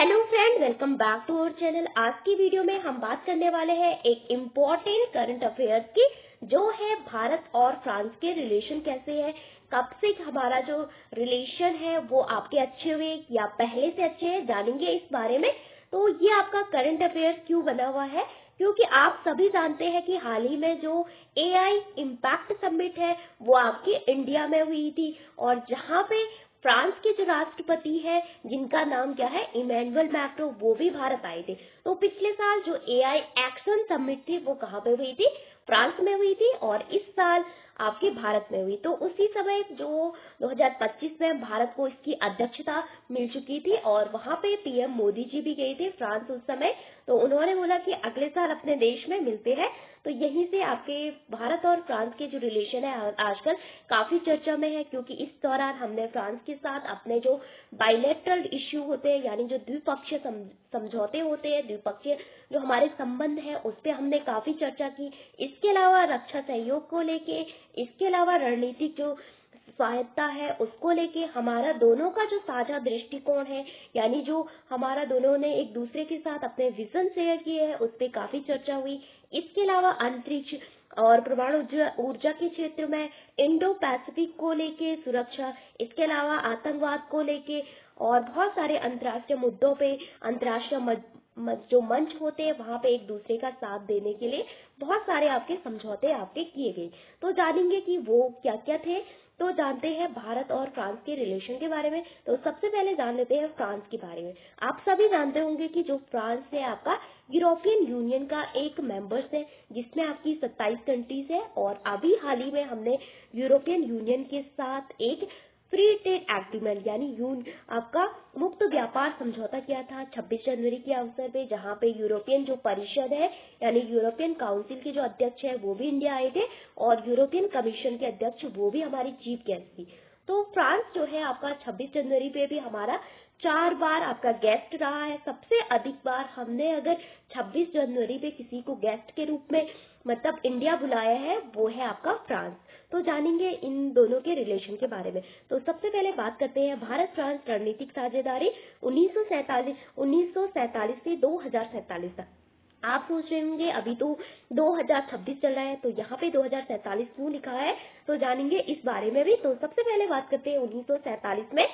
Hello friend, welcome back to our channel. आज की video में हम बात करने वाले हैं एक इम्पोर्टेंट करंट अफेयर्स की, जो है भारत और फ्रांस के रिलेशन कैसे है, कब से हमारा जो रिलेशन है वो आपके अच्छे हुए या पहले से अच्छे हैं, जानेंगे इस बारे में। तो ये आपका करंट अफेयर्स क्यों बना हुआ है, क्योंकि आप सभी जानते हैं कि हाल ही में जो एआई इम्पैक्ट समिट है वो आपकी इंडिया में हुई थी, और जहां पे फ्रांस के जो राष्ट्रपति है जिनका नाम क्या है, इमैनुअल मैक्रो, वो भी भारत आए थे। तो पिछले साल जो एआई एक्शन समिट थी वो कहाँ पे हुई थी, फ्रांस में हुई थी, और इस साल आपके भारत में हुई। तो उसी समय जो 2025 में भारत को इसकी अध्यक्षता मिल चुकी थी, और वहां पे पीएम मोदी जी भी गए थे फ्रांस उस समय। तो उन्होंने बोला कि अगले साल अपने देश में मिलते हैं। तो यहीं से आपके भारत और फ्रांस के जो रिलेशन है आजकल काफी चर्चा में है, क्योंकि इस दौरान हमने फ्रांस के साथ अपने जो बायलैटरल इश्यू होते हैं, यानी जो द्विपक्षीय समझौते होते हैं, द्विपक्षीय जो हमारे संबंध है, उस पर हमने काफी चर्चा की। इसके अलावा रक्षा सहयोग को लेके, इसके अलावा रणनीतिक जो सहायता है उसको लेके, हमारा दोनों का जो साझा दृष्टिकोण है, यानी जो हमारा दोनों ने एक दूसरे के साथ अपने विजन शेयर किए हैं, उस पर काफी चर्चा हुई। इसके अलावा अंतरिक्ष और परमाणु ऊर्जा के क्षेत्र में, इंडो पैसिफिक को लेके सुरक्षा, इसके अलावा आतंकवाद को लेके, और बहुत सारे अंतर्राष्ट्रीय मुद्दों पे, अंतर्राष्ट्रीय जो मंच होते हैं वहां पे एक दूसरे का साथ देने के लिए बहुत सारे आपके समझौते आपके किए गए। तो जानेंगे कि वो क्या क्या थे। तो जानते हैं भारत और फ्रांस के रिलेशन के बारे में। तो सबसे पहले जान लेते हैं फ्रांस के बारे में। आप सभी जानते होंगे कि जो फ्रांस है आपका यूरोपियन यूनियन का एक मेंबर्स है, जिसमें आपकी 27 कंट्रीज है, और अभी हाल ही में हमने यूरोपियन यूनियन के साथ एक फ्री ट्रेड एग्रीमेंट यानी आपका मुक्त व्यापार समझौता किया था 26 जनवरी के अवसर पे, जहां पे यूरोपियन जो परिषद है यानी यूरोपियन काउंसिल के जो अध्यक्ष है वो भी इंडिया आए थे, और यूरोपियन कमीशन के अध्यक्ष वो भी हमारी चीफ गेस्ट थी। तो फ्रांस जो है आपका 26 जनवरी पे भी हमारा 4 बार आपका गेस्ट रहा है। सबसे अधिक बार हमने अगर 26 जनवरी पे किसी को गेस्ट के रूप में मतलब इंडिया बुलाया है, वो है आपका फ्रांस। तो जानेंगे इन दोनों के रिलेशन के बारे में। तो सबसे पहले बात करते हैं भारत फ्रांस रणनीतिक साझेदारी 1947 से 2047 तक। आप सोच रहे होंगे अभी तो 2026 चल रहा है, तो यहाँ पे 2047 क्यों लिखा है, तो जानेंगे इस बारे में भी। तो सबसे पहले बात करते हैं 1947 में।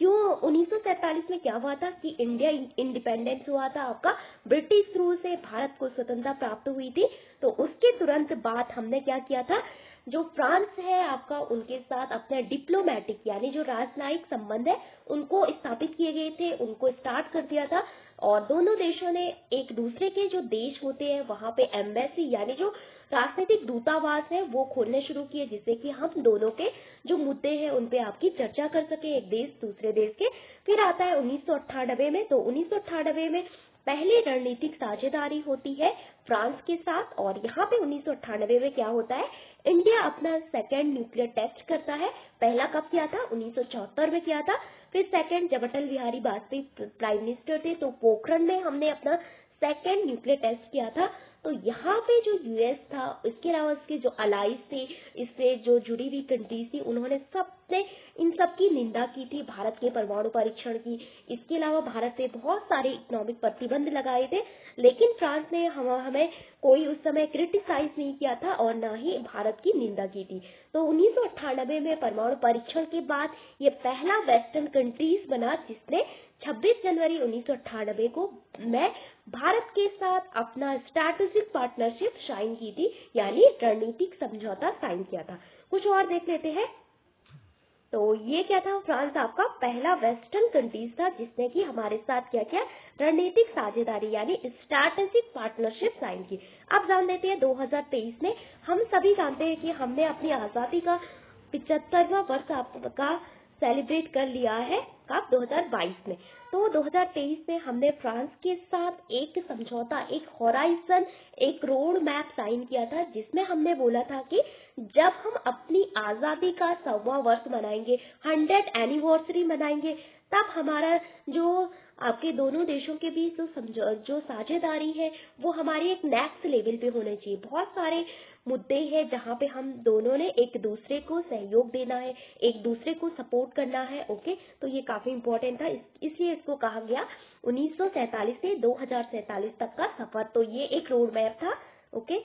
क्यों 1947 में क्या हुआ था कि इंडिया इंडिपेंडेंस हुआ था आपका, ब्रिटिश रूल से भारत को स्वतंत्रता प्राप्त हुई थी। तो उसके तुरंत बाद हमने क्या किया था, जो फ्रांस है आपका, उनके साथ अपने डिप्लोमेटिक यानी जो राजनयिक संबंध है उनको स्थापित किए गए थे, उनको स्टार्ट कर दिया था। और दोनों देशों ने एक दूसरे के जो देश होते हैं वहां पे एम्बेसी यानी जो राजनीतिक दूतावास है वो खोलने शुरू किए, जिससे कि हम दोनों के जो मुद्दे हैं उन पे आपकी चर्चा कर सके एक देश दूसरे देश के। फिर आता है 1998 में। तो 1998 में पहली रणनीतिक साझेदारी होती है फ्रांस के साथ, और यहाँ पे 1998 में क्या होता है, इंडिया अपना सेकेंड न्यूक्लियर टेस्ट करता है। पहला कब किया था, 1974 में किया था। फिर सेकेंड जब अटल बिहारी वाजपेयी प्राइम मिनिस्टर थे तो पोखरण में हमने अपना सेकेंड न्यूक्लियर टेस्ट किया था। तो यहाँ पे जो यूएस था, इसके अलावा इसके जो अलाइज थे, इससे जो जुड़ी हुई कंट्रीज थी, उन्होंने सबने इन सब की निंदा की थी भारत के परमाणु परीक्षण की। इसके अलावा भारत पे बहुत सारे इकोनॉमिक प्रतिबंध लगाए थे, लेकिन फ्रांस ने हमें कोई उस समय क्रिटिसाइज नहीं किया था और न ही भारत की निंदा की थी। तो 1998 में परमाणु परीक्षण के बाद ये पहला वेस्टर्न कंट्रीज बना जिसने 26 जनवरी 1998 को मैं भारत के साथ अपना स्ट्रैटेजिक पार्टनरशिप साइन की थी, यानी रणनीतिक समझौता साइन किया था। कुछ और देख लेते हैं। तो ये क्या था, फ्रांस आपका पहला वेस्टर्न कंट्रीज था जिसने कि हमारे साथ क्या किया, रणनीतिक साझेदारी यानी स्ट्रैटेजिक पार्टनरशिप साइन की। अब जान लेते हैं 2023 में। हम सभी जानते हैं कि हमने अपनी आजादी का 75वां वर्ष आपका सेलिब्रेट कर लिया है, कब, 2022 में। तो 2023 में हमने फ्रांस के साथ एक समझौता, एक हॉराइजन, एक रोड मैप साइन किया था, जिसमें हमने बोला था कि जब हम अपनी आजादी का 100वां वर्ष मनाएंगे, 100th एनिवर्सरी मनाएंगे, तब हमारा जो आपके दोनों देशों के बीच जो साझेदारी है वो हमारी एक नेक्स्ट लेवल पे होना चाहिए। बहुत सारे मुद्दे हैं जहाँ पे हम दोनों ने एक दूसरे को सहयोग देना है, एक दूसरे को सपोर्ट करना है। ओके, तो ये काफी इंपॉर्टेंट था, इसलिए इसको कहा गया 1947 से 2047 तक का सफर। तो ये एक रोड मैप था। ओके,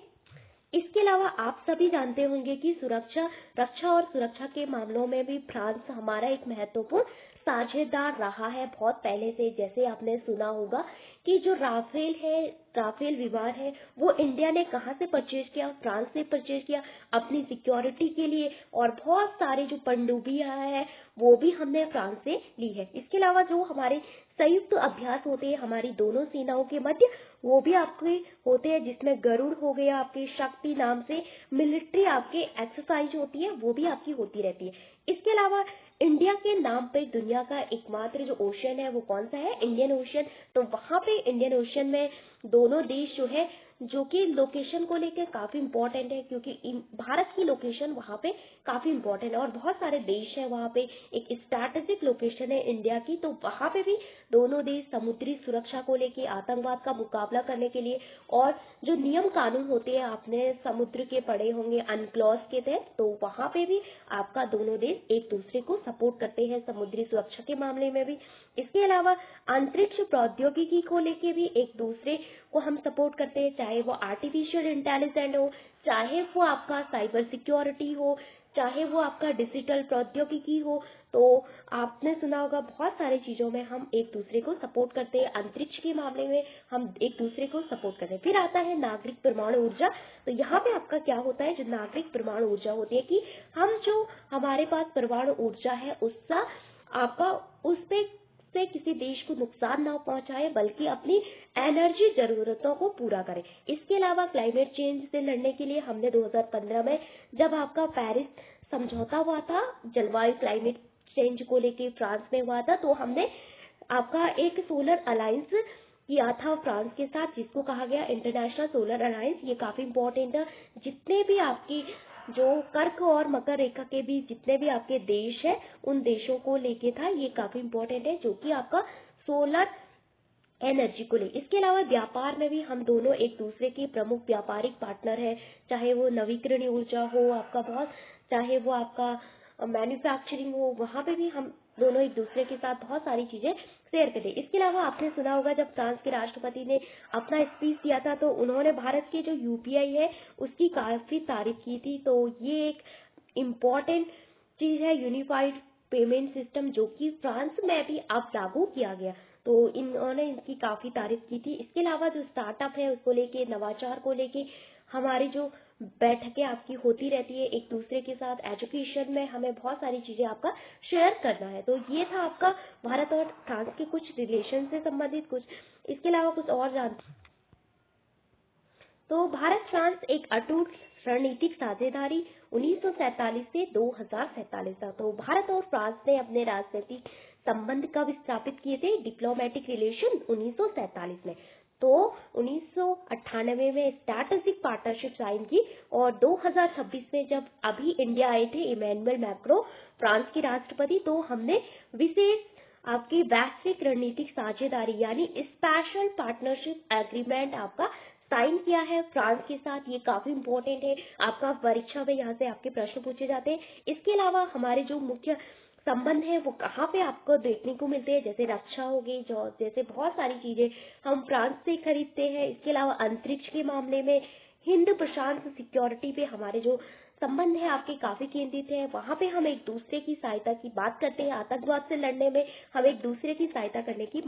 इसके अलावा आप सभी जानते होंगे कि रक्षा और सुरक्षा के मामलों में भी फ्रांस हमारा एक महत्वपूर्ण साझेदार रहा है बहुत पहले से। जैसे आपने सुना होगा कि जो राफेल विमान है वो इंडिया ने कहाँ से परचेज किया, फ्रांस से परचेज किया अपनी सिक्योरिटी के लिए, और बहुत सारे जो पनडुब्बियां है वो भी हमने फ्रांस से ली है। इसके अलावा जो हमारे संयुक्त अभ्यास होते हैं हमारी दोनों सेनाओं के मध्य, वो भी आपके होते हैं, जिसमें गरुड़ हो गया, आपके शक्ति नाम से मिलिट्री आपके एक्सरसाइज होती है, वो भी आपकी होती रहती है। इसके अलावा इंडिया के नाम पे दुनिया का एकमात्र जो ओशन है वो कौन सा है, इंडियन ओशन। तो वहां पे इंडियन ओशन में दोनों देश जो है, जो कि लोकेशन को लेकर काफी इंपॉर्टेंट है, क्योंकि भारत की लोकेशन वहां पे काफी इंपॉर्टेंट है और बहुत सारे देश है वहां पे, एक स्ट्रैटेजिक लोकेशन है इंडिया की। तो वहां पे भी दोनों देश समुद्री सुरक्षा को लेके, आतंकवाद का मुकाबला करने के लिए, और जो नियम कानून होते हैं आपने समुद्र के पढ़े होंगे अनक्लॉज के तहत, तो वहां पे भी आपका दोनों देश एक दूसरे को सपोर्ट करते हैं समुद्री सुरक्षा के मामले में भी। इसके अलावा अंतरिक्ष प्रौद्योगिकी को लेके भी एक दूसरे को हम सपोर्ट करते हैं, चाहे वो आर्टिफिशियल इंटेलिजेंस हो, चाहे वो आपका साइबर सिक्योरिटी हो, चाहे वो आपका डिजिटल प्रौद्योगिकी हो। तो आपने सुना होगा बहुत सारी चीजों में हम एक दूसरे को सपोर्ट करते हैं, अंतरिक्ष के मामले में हम एक दूसरे को सपोर्ट करते हैं। फिर आता है नागरिक परमाणु ऊर्जा। तो यहाँ पे आपका क्या होता है, जो नागरिक परमाणु ऊर्जा होती है कि हम जो हमारे पास परमाणु ऊर्जा है उसका आपका उस पे से किसी देश को नुकसान ना पहुंचाए, बल्कि अपनी एनर्जी जरूरतों को पूरा करे। इसके अलावा क्लाइमेट चेंज से लड़ने के लिए हमने 2015 में जब आपका पेरिस समझौता हुआ था जलवायु क्लाइमेट चेंज को लेके फ्रांस में हुआ था, तो हमने आपका एक सोलर अलायंस किया था फ्रांस के साथ, जिसको कहा गया इंटरनेशनल सोलर अलायंस। ये काफी इंपॉर्टेंट है। जितने भी आपकी जो कर्क और मकर रेखा के बीच जितने भी आपके देश है उन देशों को लेके था, ये काफी इंपॉर्टेंट है, जो कि आपका सोलर एनर्जी को ले। इसके अलावा व्यापार में भी हम दोनों एक दूसरे के प्रमुख व्यापारिक पार्टनर है, चाहे वो नवीकरणीय ऊर्जा हो आपका बहुत, चाहे वो आपका मैन्युफैक्चरिंग हो, वहां पे भी हम दोनों एक दूसरे के साथ बहुत सारी चीजें शेयर करें। इसके अलावा आपने सुना होगा जब फ्रांस के राष्ट्रपति ने अपना स्पीच दिया था तो उन्होंने भारत के जो यूपीआई है उसकी काफी तारीफ की थी। तो ये एक इम्पोर्टेंट चीज है, यूनिफाइड पेमेंट सिस्टम, जो कि फ्रांस में भी अब लागू किया गया। तो इन्होंने इनकी काफी तारीफ की थी। इसके अलावा जो स्टार्टअप है उसको लेके, नवाचार को लेके हमारी जो बैठकें आपकी होती रहती है एक दूसरे के साथ, एजुकेशन में हमें बहुत सारी चीजें आपका शेयर करना है। तो ये था आपका भारत और फ्रांस के कुछ रिलेशन से संबंधित कुछ। इसके अलावा कुछ और जानते, तो भारत फ्रांस एक अटूट रणनीतिक साझेदारी 1947 से 2047 तक। तो भारत और फ्रांस ने अपने राजनीतिक संबंध कब स्थापित किए थे, डिप्लोमेटिक रिलेशन 1947 में। तो 1998 में स्ट्रैटेजिक पार्टनरशिप साइन की, और 2026 में जब अभी इंडिया आए थे इमैनुअल मैक्रो फ्रांस के राष्ट्रपति, तो हमने विशेष आपकी वैश्विक रणनीतिक साझेदारी यानी स्पेशल पार्टनरशिप एग्रीमेंट आपका साइन किया है फ्रांस के साथ। ये काफी इंपॉर्टेंट है, आपका परीक्षा में यहाँ से आपके प्रश्न पूछे जाते हैं। इसके अलावा हमारे जो मुख्य संबंध है वो कहाँ पे आपको देखने को मिलते हैं, जैसे रक्षा हो गई, जो जैसे बहुत सारी चीजें हम फ्रांस से खरीदते हैं। इसके अलावा अंतरिक्ष के मामले में, हिंद प्रशांत सिक्योरिटी पे हमारे जो संबंध है आपके काफी केंद्रित है। वहां पे हम एक दूसरे की सहायता की बात करते हैं, आतंकवाद से लड़ने में हम एक दूसरे की सहायता करने की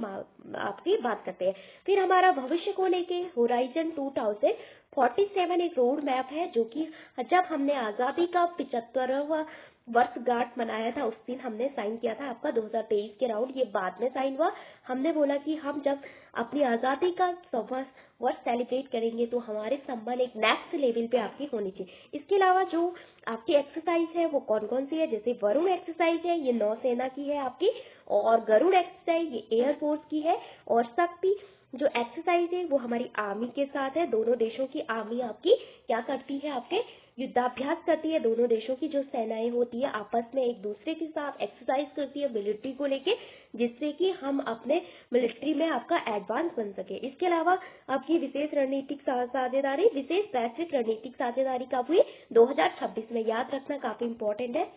आपकी बात करते हैं। फिर हमारा भविष्य को लेके होराइजन 2047 एक रोड मैप है, जो कि जब हमने आजादी का 75वां वर्षगांठ मनाया था उस दिन हमने साइन किया था आपका 2023 के राउंड। ये बाद में साइन हुआ। हमने बोला कि हम जब अपनी आजादी का 100वां वर्ष सेलिब्रेट करेंगे तो हमारे संबंध एक नेक्स्ट लेवल पे आपकी होनी चाहिए। इसके अलावा जो आपकी एक्सरसाइज है वो कौन कौन सी है, जैसे वरुण एक्सरसाइज है, ये नौसेना की है आपकी, और गरुड़ एक्सरसाइज ये एयरफोर्स की है, और शक्ति जो एक्सरसाइज है वो हमारी आर्मी के साथ है। दोनों देशों की आर्मी आपकी क्या करती है, आपके युद्धाभ्यास करती है। दोनों देशों की जो सेनाएं होती है आपस में एक दूसरे के साथ एक्सरसाइज करती है मिलिट्री को लेके, जिससे कि हम अपने मिलिट्री में आपका एडवांस बन सके। इसके अलावा आपकी विशेष रणनीतिक साझेदारी, विशेष वैश्विक रणनीतिक साझेदारी कब हुई, 2026 में। याद रखना काफी इंपॉर्टेंट है।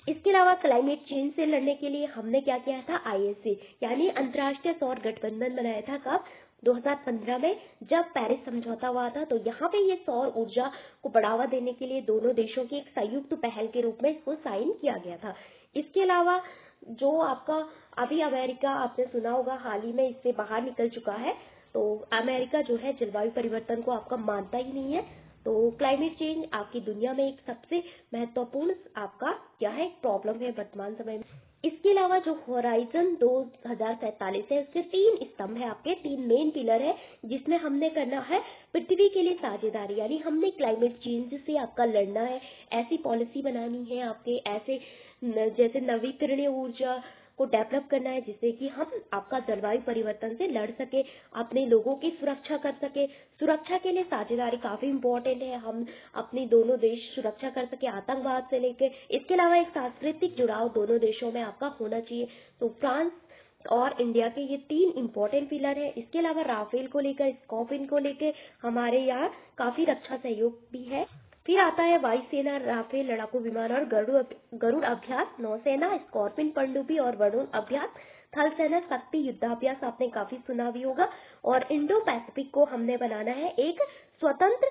इसके अलावा क्लाइमेट चेंज से लड़ने के लिए हमने क्या किया था, ISA यानी अंतर्राष्ट्रीय सौर गठबंधन बनाया था। कब? 2015 में, जब पेरिस समझौता हुआ था। तो यहाँ पे ये सौर ऊर्जा को बढ़ावा देने के लिए दोनों देशों की एक संयुक्त पहल के रूप में इसको साइन किया गया था। इसके अलावा जो आपका अभी अमेरिका, आपने सुना होगा, हाल ही में इससे बाहर निकल चुका है। तो अमेरिका जो है जलवायु परिवर्तन को आपका मानता ही नहीं है। तो क्लाइमेट चेंज आपकी दुनिया में एक सबसे महत्वपूर्ण आपका क्या है, प्रॉब्लम है वर्तमान समय में। इसके अलावा जो होराइजन 2047 है, उसके 3 स्तंभ है, आपके 3 मेन पिलर है, जिसमें हमने करना है पृथ्वी के लिए साझेदारी, यानी हमने क्लाइमेट चेंज से आपका लड़ना है, ऐसी पॉलिसी बनानी है आपके, ऐसे जैसे नवीकरणीय ऊर्जा को डेवलप करना है, जिससे कि हम आपका जलवायु परिवर्तन से लड़ सके, अपने लोगों की सुरक्षा कर सके। सुरक्षा के लिए साझेदारी काफी इम्पोर्टेंट है, हम अपनी दोनों देश सुरक्षा कर सके आतंकवाद से लेके। इसके अलावा एक सांस्कृतिक जुड़ाव दोनों देशों में आपका होना चाहिए। तो फ्रांस और इंडिया के ये 3 इम्पोर्टेंट पिलर है। इसके अलावा राफेल को लेकर, स्कॉर्पिन को लेकर हमारे यहाँ काफी रक्षा सहयोग भी है। फिर आता है वायुसेना, राफेल लड़ाकू विमान और गरुड़ अभ्यास, नौसेना स्कॉर्पिन पनडुब्बी और वरुण अभ्यास, थल सेना शक्ति युद्धाभ्यास आपने काफी सुना भी होगा। और इंडो पैसिफिक को हमने बनाना है एक स्वतंत्र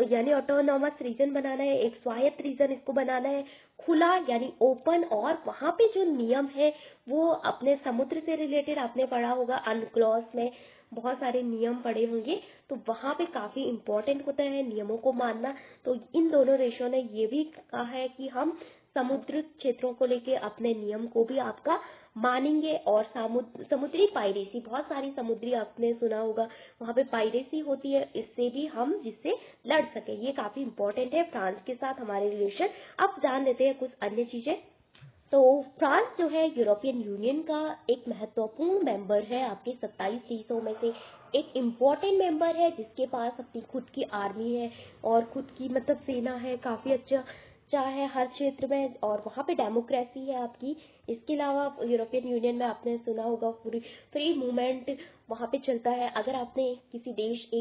यानी ऑटोनॉमस रीजन बनाना है, एक स्वायत्त रीजन इसको बनाना है, खुला यानी ओपन। और वहाँ पे जो नियम है वो अपने समुद्र से रिलेटेड आपने पढ़ा होगा, अनक्लॉस में बहुत सारे नियम पड़े होंगे। तो वहाँ पे काफी इम्पोर्टेंट होता है नियमों को मानना। तो इन दोनों देशों ने ये भी कहा है कि हम समुद्र क्षेत्रों को लेके अपने नियम को भी आपका मानेंगे। और समुद्री पायरेसी, बहुत सारी समुद्री आपने सुना होगा, वहाँ पे पायरेसी होती है, इससे भी हम जिससे लड़ सके, ये काफी इम्पोर्टेंट है फ्रांस के साथ हमारे रिलेशन। अब जान लेते हैं कुछ अन्य चीजें। तो फ्रांस जो है यूरोपियन यूनियन का एक महत्वपूर्ण मेंबर है, आपके 27 देशों में से एक इम्पोर्टेंट मेंबर है, जिसके पास अपनी खुद की आर्मी है और खुद की सेना है, काफी अच्छा है हर क्षेत्र में, और वहाँ पे डेमोक्रेसी है आपकी। इसके अलावा यूरोपियन यूनियन में आपने सुना होगा पूरी फ्री मूवमेंट वहाँ पे चलता है। अगर आपने एक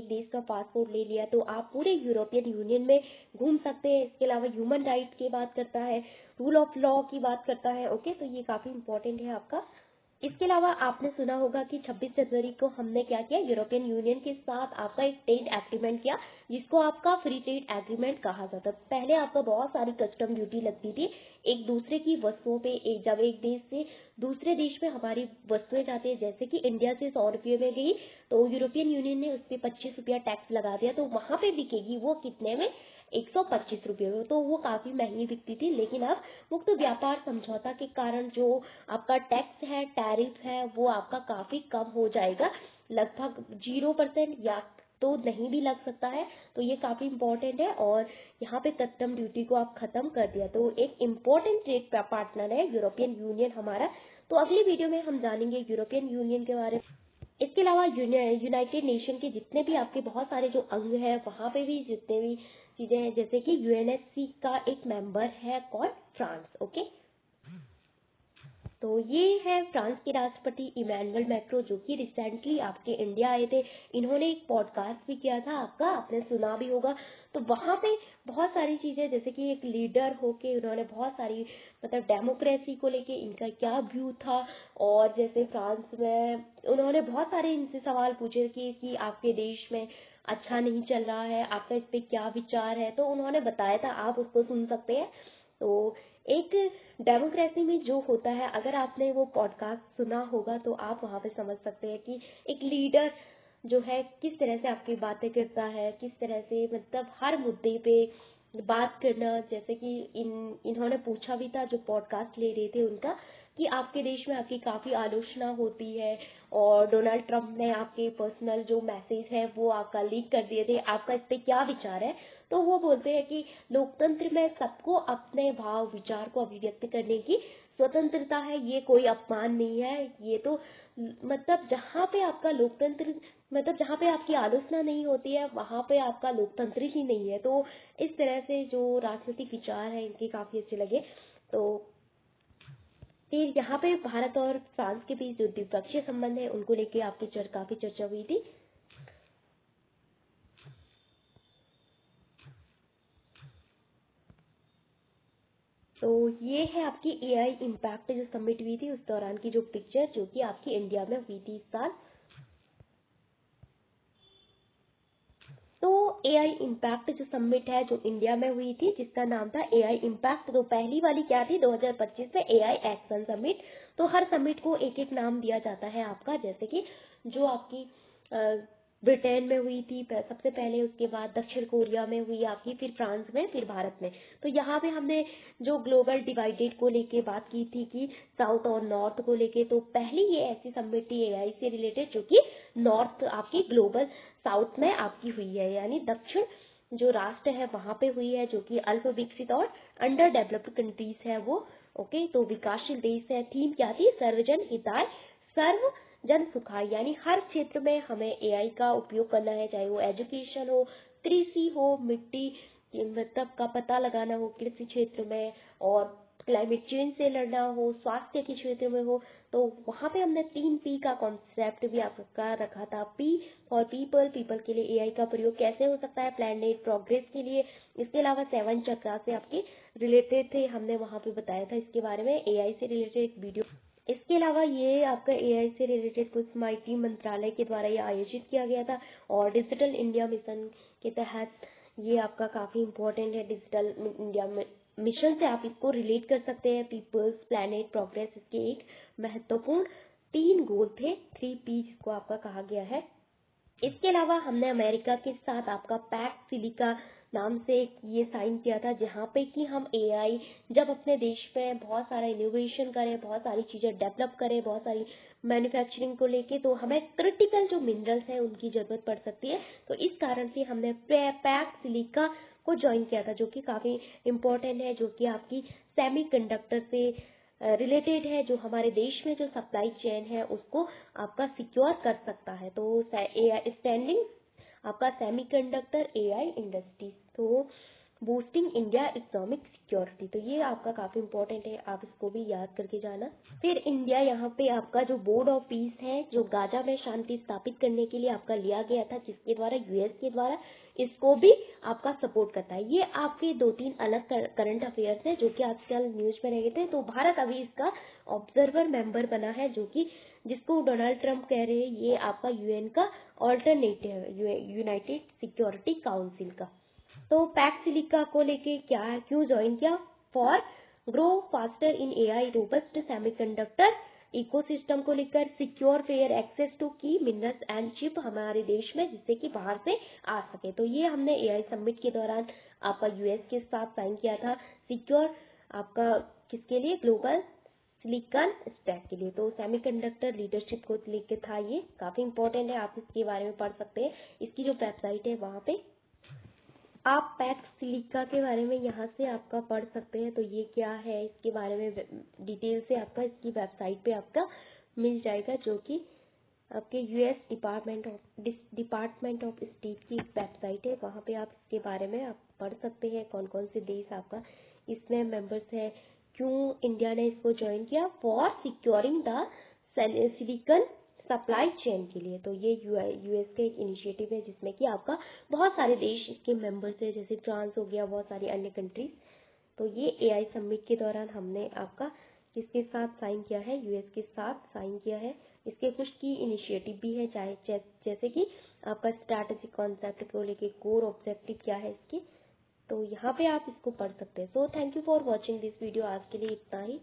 देश का पासपोर्ट ले लिया तो आप पूरे यूरोपियन यूनियन में घूम सकते हैं। इसके अलावा ह्यूमन राइट की बात करता है, रूल ऑफ लॉ की बात करता है। ओके, तो ये काफी इम्पोर्टेंट है आपका। इसके अलावा आपने सुना होगा कि 26 जनवरी को हमने क्या किया, यूरोपियन यूनियन के साथ आपका एक ट्रेड एग्रीमेंट किया, जिसको आपका फ्री ट्रेड एग्रीमेंट कहा जाता है। पहले आपका बहुत सारी कस्टम ड्यूटी लगती थी एक दूसरे की वस्तुओं पे। जब एक देश से दूसरे देश में हमारी वस्तुएं जाती है, जैसे कि इंडिया से 100 रुपये में गई, तो यूरोपियन यूनियन ने उस पर 25 रुपया टैक्स लगा दिया, तो वहां पे बिकेगी वो कितने में, 125 रुपये में। तो वो काफी महंगी बिकती थी। लेकिन अब मुक्त व्यापार समझौता के कारण जो आपका टैक्स है, टैरिफ है, वो आपका काफी कम हो जाएगा, लगभग 0% या तो नहीं भी लग सकता है। तो ये काफी इम्पोर्टेंट है। और यहाँ पे कस्टम ड्यूटी को आप खत्म कर दिया, तो एक इम्पोर्टेंट ट्रेड पार्टनर है यूरोपियन यूनियन हमारा। तो अगली वीडियो में हम जानेंगे यूरोपियन यूनियन के बारे में। इसके अलावा यूनाइटेड नेशन के जितने भी आपके बहुत सारे जो अंग हैं, वहाँ पे भी जितने भी चीजें हैं, जैसे कि UNSC का एक मेंबर है कौन, फ्रांस। ओके, तो ये है फ्रांस के राष्ट्रपति इमैनुअल मैक्रो, जो कि रिसेंटली आपके इंडिया आए थे। इन्होंने एक पॉडकास्ट भी किया था आपका, आपने सुना भी होगा। तो वहाँ पे बहुत सारी चीजें, जैसे कि एक लीडर होके उन्होंने बहुत सारी डेमोक्रेसी को लेके इनका क्या व्यू था, और जैसे फ्रांस में उन्होंने बहुत सारे इनसे सवाल पूछे कि आपके देश में अच्छा नहीं चल रहा है, आपका इस पे क्या विचार है। तो उन्होंने बताया था, आप उसको सुन सकते हैं। तो एक डेमोक्रेसी में जो होता है, अगर आपने वो पॉडकास्ट सुना होगा तो आप वहाँ पे समझ सकते हैं कि एक लीडर जो है किस तरह से आपकी बातें करता है, किस तरह से हर मुद्दे पे बात करना। जैसे कि इन्होंने पूछा भी था, जो पॉडकास्ट ले रहे थे उनका, कि आपके देश में आपकी काफी आलोचना होती है, और डोनाल्ड ट्रंप ने आपके पर्सनल जो मैसेज है वो आपका लीक कर दिए थे, आपका इस पे क्या विचार है। तो वो बोलते हैं कि लोकतंत्र में सबको अपने भाव विचार को अभिव्यक्त करने की स्वतंत्रता है, ये कोई अपमान नहीं है। ये तो जहाँ पे आपका लोकतंत्र, जहाँ पे आपकी आलोचना नहीं होती है, वहां पे आपका लोकतंत्र ही नहीं है। तो इस तरह से जो राजनीतिक विचार है इनके काफी अच्छे लगे। तो फिर यहाँ पे भारत और फ्रांस के बीच जो द्विपक्षीय संबंध है उनको लेके आपकी काफी चर्चा हुई थी। तो ये है आपकी एआई इम्पैक्ट जो समिट हुई थी उस दौरान की जो पिक्चर, जो कि आपकी इंडिया में हुई थी इस साल। तो एआई इम्पैक्ट जो समिट है जो इंडिया में हुई थी, जिसका नाम था एआई इम्पैक्ट, तो पहली वाली क्या थी 2025 में एआई एक्शन समिट। तो हर समिट को एक एक नाम दिया जाता है आपका, जैसे कि जो आपकी ब्रिटेन में हुई थी सबसे पहले, उसके बाद दक्षिण कोरिया में हुई आपकी, फिर फ्रांस में, फिर भारत में। तो यहाँ पे हमने जो ग्लोबल डिवाइडेड को लेके बात की थी कि साउथ और नॉर्थ को लेके, तो पहली ये ऐसी समिट थी एआई से रिलेटेड जो कि नॉर्थ आपकी ग्लोबल साउथ में आपकी हुई है, यानी दक्षिण जो राष्ट्र है वहां पे हुई है, जो कि अल्प विकसित और अंडर डेवलप्ड कंट्रीज है वो। ओके, तो विकासशील देश है। थीम क्या थी? सर्वजन हिताय सर्व जन सुखाय, यानी हर क्षेत्र में हमें एआई का उपयोग करना है, चाहे वो एजुकेशन हो, कृषि हो, मिट्टी मतलब का पता लगाना हो कृषि क्षेत्र में, और क्लाइमेट चेंज से लड़ना हो, स्वास्थ्य के क्षेत्र में हो। तो वहाँ पे हमने 3P का कॉन्सेप्ट भी आपका रखा था। पी फॉर पीपल, पीपल के लिए एआई का प्रयोग कैसे हो सकता है, प्लैनेट प्रोग्रेस के लिए। इसके अलावा 7 चक्रा से आपके रिलेटेड थे, हमने वहाँ पे बताया था इसके बारे में, एआई से रिलेटेड एक वीडियो। इसके अलावा ये आपका एआई से रिलेटेड कुछ माहिती मंत्रालय के द्वारा ये आयोजित किया गया था, और डिजिटल इंडिया मिशन के तहत ये आपका काफ़ी इम्पोर्टेंट है। डिजिटल इंडिया मिशन से आप इसको रिलेट कर सकते हैं। पीपल्स, प्लैनेट, प्रोग्रेस, इसके एक महत्वपूर्ण 3 गोल थे, 3P जिसको आपका कहा गया है। इसके अलावा हमने अमेरिका के साथ आपका पैक्ट सिलिका नाम से ये साइन किया था, जहाँ पे कि हम एआई जब अपने देश में बहुत सारा इनोवेशन करें, बहुत सारी चीज़ें डेवलप करें, बहुत सारी मैन्युफैक्चरिंग को लेके, तो हमें क्रिटिकल जो मिनरल्स हैं उनकी ज़रूरत पड़ सकती है। तो इस कारण से हमने पैक्ट सिलिका को ज्वाइन किया था, जो कि काफ़ी इम्पोर्टेंट है, जो कि आपकी सेमीकंडक्टर से रिलेटेड है, जो हमारे देश में जो सप्लाई चेन है उसको आपका सिक्योर कर सकता है। तो एआई स्टैंडिंग आपका सेमीकंडक्टर एआई इंडस्ट्री, तो बूस्टिंग इंडिया इकोनॉमिक सिक्योरिटी, तो ये आपका काफ़ी इंपॉर्टेंट है, आप इसको भी याद करके जाना। फिर इंडिया यहाँ पे आपका जो बोर्ड ऑफ पीस है, जो गाजा में शांति स्थापित करने के लिए आपका लिया गया था, जिसके द्वारा यूएस के द्वारा इसको भी आपका सपोर्ट करता है। ये आपके 2-3 अलग करंट अफेयर्स है जो कि आजकल न्यूज में रहे थे। तो भारत अभी इसका ऑब्जर्वर मेंबर बना है, जो कि जिसको डोनाल्ड ट्रंप कह रहे हैं, ये आपका यूएन का ऑल्टरनेटिव है, यूनाइटेड सिक्योरिटी काउंसिल का। तो पैक्ट सिलिका को लेके क्या क्यों ज्वाइन किया? For grow faster in AI robust semiconductor ecosystem को लेकर, सिक्योर फेयर एक्सेस टू की मिनरल्स एंड चिप हमारे देश में, जिससे कि बाहर से आ सके। तो ये हमने एआई समिट के दौरान आपका यूएस के साथ साइन किया था। सिक्योर आपका किसके लिए? ग्लोबल सिलिकॉन स्टैक के लिए। तो सेमीकंडक्टर लीडरशिप को लेके था, ये काफ़ी इंपॉर्टेंट है, आप इसके बारे में पढ़ सकते हैं। इसकी जो वेबसाइट है वहाँ पे आप पैक्ट सिलिका के बारे में यहाँ से आपका पढ़ सकते हैं। तो ये क्या है इसके बारे में डिटेल से आपका इसकी वेबसाइट पे आपका मिल जाएगा, जो कि आपके यूएस डिपार्टमेंट ऑफ स्टेट की वेबसाइट है। वहाँ पे आप इसके बारे में आप पढ़ सकते हैं, कौन कौन से देश आपका इसमें मेंबर्स है, क्यों इंडिया ने इसको ज्वाइन किया, for securing the silicon supply chain के लिए। तो ये यूएस का एक इनिशिएटिव है, जिसमें कि आपका बहुत सारे देश इसके मेंबर्स है, जैसे फ्रांस हो गया, बहुत सारी अन्य कंट्रीज। तो ये एआई समिट के दौरान हमने आपका किसके साथ साइन किया है? यूएस के साथ साइन किया है। इसके कुछ की इनिशिएटिव भी है, चाहे जैसे कि आपका स्ट्रैटेजिक कॉन्सेप्ट को लेके कोर ऑब्जेक्टिव क्या है इसके, तो यहाँ पे आप इसको पढ़ सकते हैं। So thank you for watching this video, आज के लिए इतना ही।